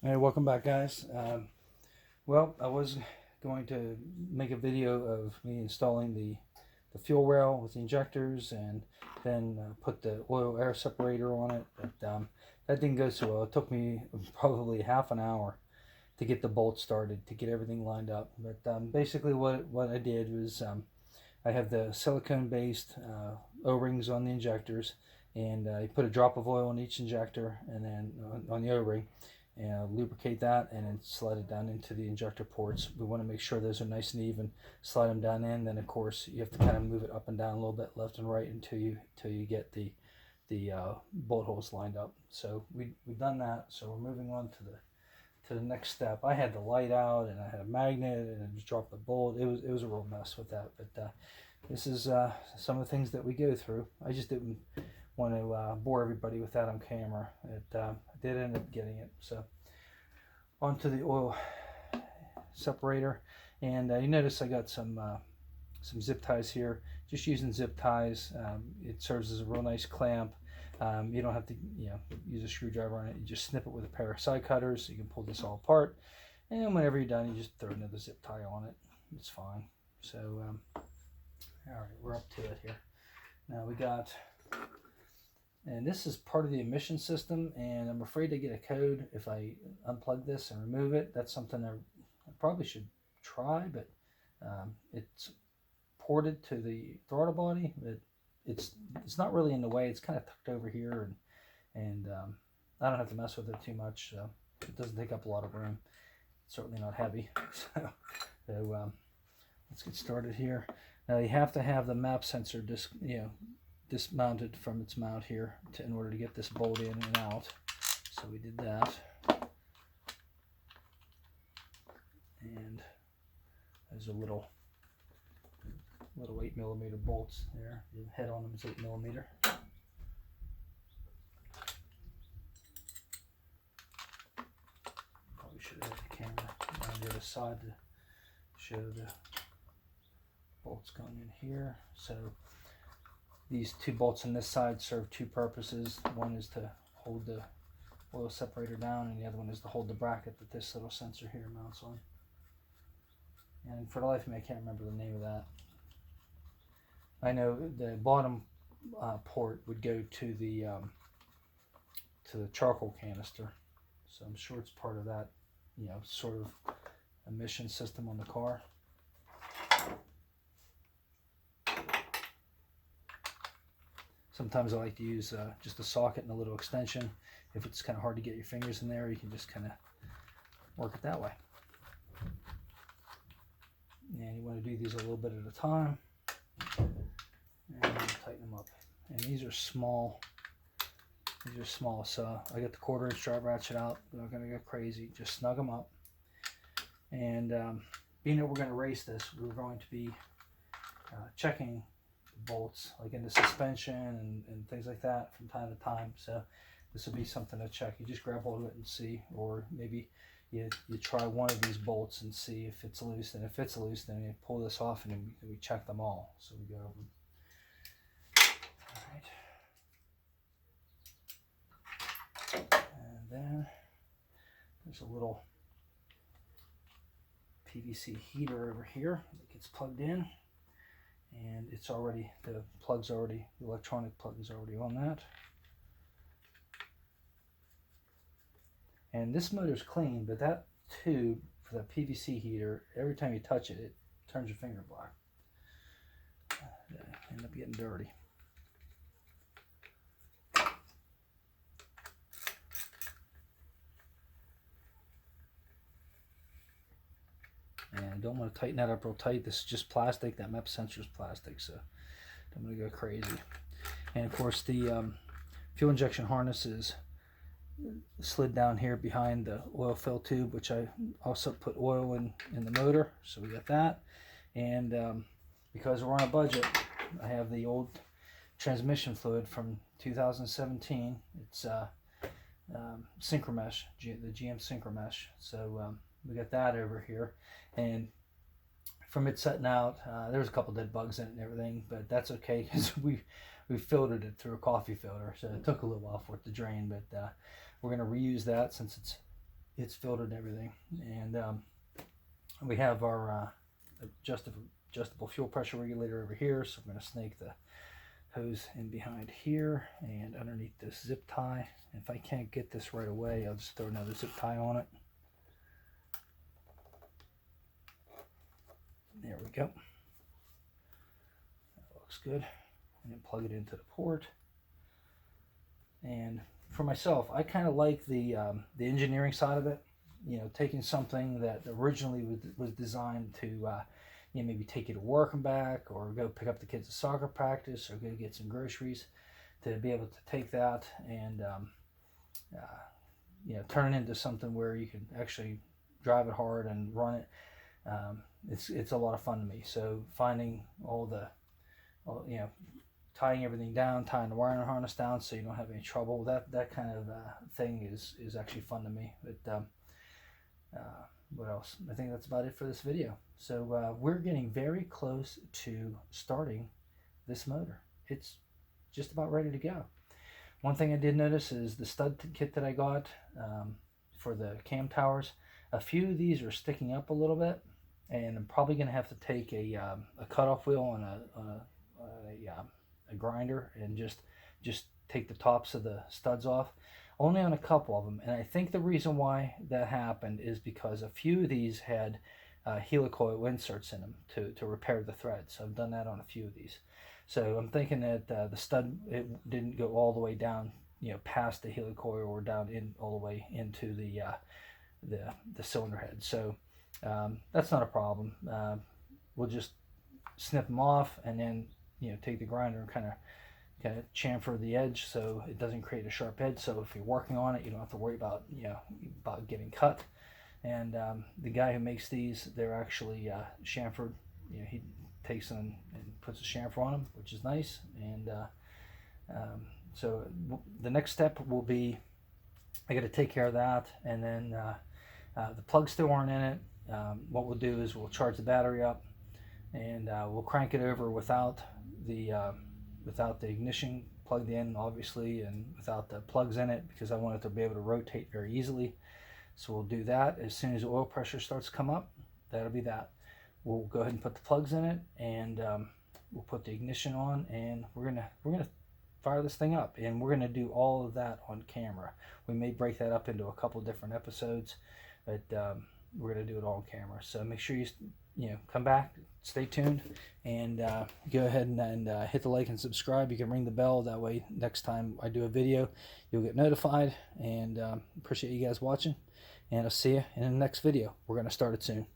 Hey, welcome back, guys. Well, I was going to make a video of me installing the fuel rail with the injectors and then put the oil air separator on it, but that didn't go so well. It took me probably half an hour to get the bolts started, to get everything lined up. But basically, what I did was I have the silicone-based O-rings on the injectors, and I put a drop of oil on each injector, and then on the O-ring, and lubricate that, and then slide it down into the injector ports. We want to make sure those are nice and even. Slide them down in. Then of course you have to kind of move it up and down a little bit, left and right, until you get the bolt holes lined up. So we've done that. So we're moving on to the next step. I had the light out, and I had a magnet, and I just dropped the bolt. It was a real mess with that. But this is some of the things that we go through. I just didn't want to bore everybody with that on camera. I did end up getting it. So onto the oil separator, and you notice I got some zip ties here. Just using zip ties, it serves as a real nice clamp. You don't have to use a screwdriver on it. You just snip it with a pair of side cutters. You can pull this all apart, and whenever you're done, you just throw another zip tie on it. It's fine. So all right, we're up to it here. Now we got, and this is part of the emission system, and I'm afraid to get a code if I unplug this and remove it. That's something I probably should try, but it's ported to the throttle body. It's not really in the way. It's kind of tucked over here, and I don't have to mess with it too much. So it doesn't take up a lot of room. It's certainly not heavy. So let's get started here. Now you have to have the map sensor dismounted from its mount here in order to get this bolt in and out. So we did that, and there's a little 8mm bolts there. The head on them is 8mm. Probably should have had the camera on the other side to show the bolts going in here. So these two bolts on this side serve two purposes. One is to hold the oil separator down, and the other one is to hold the bracket that this little sensor here mounts on. And for the life of me, I can't remember the name of that. I know the bottom port would go to the charcoal canister, so I'm sure it's part of that, sort of emission system on the car. Sometimes I like to use just a socket and a little extension. If it's kind of hard to get your fingers in there, you can just kind of work it that way. And you want to do these a little bit at a time, and tighten them up. And these are small. So I got the 1/4 inch drive ratchet out. They're not going to go crazy. Just snug them up. And being that we're going to race this, we're going to be checking the bolts, like in the suspension and things like that, from time to time. So this will be something to check. You just grab hold of it and see, or maybe you try one of these bolts and see if it's loose. And if it's loose, then you pull this off, and then we check them all. So we go over them. And then there's a little PVC heater over here that gets plugged in, and it's already, the electronic plug is already on that. And this motor's clean, but that tube for the PVC heater, every time you touch it, it turns your finger black. End up getting dirty. And I don't want to tighten that up real tight. This is just plastic. That map sensor is plastic, so I'm going to go crazy. And of course, the fuel injection harness is slid down here behind the oil fill tube, which I also put oil in the motor. So we got that. And because we're on a budget, I have the old transmission fluid from 2017. It's Synchromesh, the GM Synchromesh. So we got that over here, and from it setting out, there was a couple dead bugs in it and everything, but that's okay because we filtered it through a coffee filter, so it took a little while for it to drain. But we're going to reuse that since it's it's filtered and everything. And we have our adjustable fuel pressure regulator over here, so I'm going to snake the hose in behind here and underneath this zip tie. If I can't get this right away, I'll just throw another zip tie on it. There we go. That looks good. And then plug it into the port. And for myself, I kind of like the engineering side of it. You know, taking something that originally was designed to, you know, maybe take you to work and back, or go pick up the kids at soccer practice, or go get some groceries, to be able to take that and, you know, turn it into something where you can actually drive it hard and run it. It's a lot of fun to me. So finding you know, tying everything down, tying the wiring harness down so you don't have any trouble, that kind of thing is actually fun to me. But what else? I think that's about it for this video. So we're getting very close to starting this motor. It's just about ready to go. One thing I did notice is the stud kit that I got for the cam towers. A few of these are sticking up a little bit, and I'm probably going to have to take a cutoff wheel and a grinder and just take the tops of the studs off. Only on a couple of them, and I think the reason why that happened is because a few of these had helicoil inserts in them to repair the threads. So I've done that on a few of these. So I'm thinking that the stud, it didn't go all the way down, you know, past the helicoil, or down in all the way into the cylinder head. So that's not a problem. We'll just snip them off, and then, you know, take the grinder and kind of chamfer the edge so it doesn't create a sharp edge. So if you're working on it, you don't have to worry about, you know, about getting cut. And the guy who makes these, they're actually chamfered. You know, he takes them and puts a chamfer on them, which is nice. And so the next step will be, I got to take care of that, and then the plugs still aren't in it. What we'll do is we'll charge the battery up, and we'll crank it over without the ignition plugged in, obviously, and without the plugs in it, because I want it to be able to rotate very easily. So we'll do that as soon as the oil pressure starts to come up. That'll be that. We'll go ahead and put the plugs in it, and we'll put the ignition on, and we're gonna fire this thing up, and we're gonna do all of that on camera. We may break that up into a couple different episodes, but we're gonna do it all on camera. So make sure you know, come back, stay tuned, and go ahead and hit the like and subscribe. You can ring the bell, that way next time I do a video you'll get notified. And appreciate you guys watching, and I'll see you in the next video. We're going to start it soon.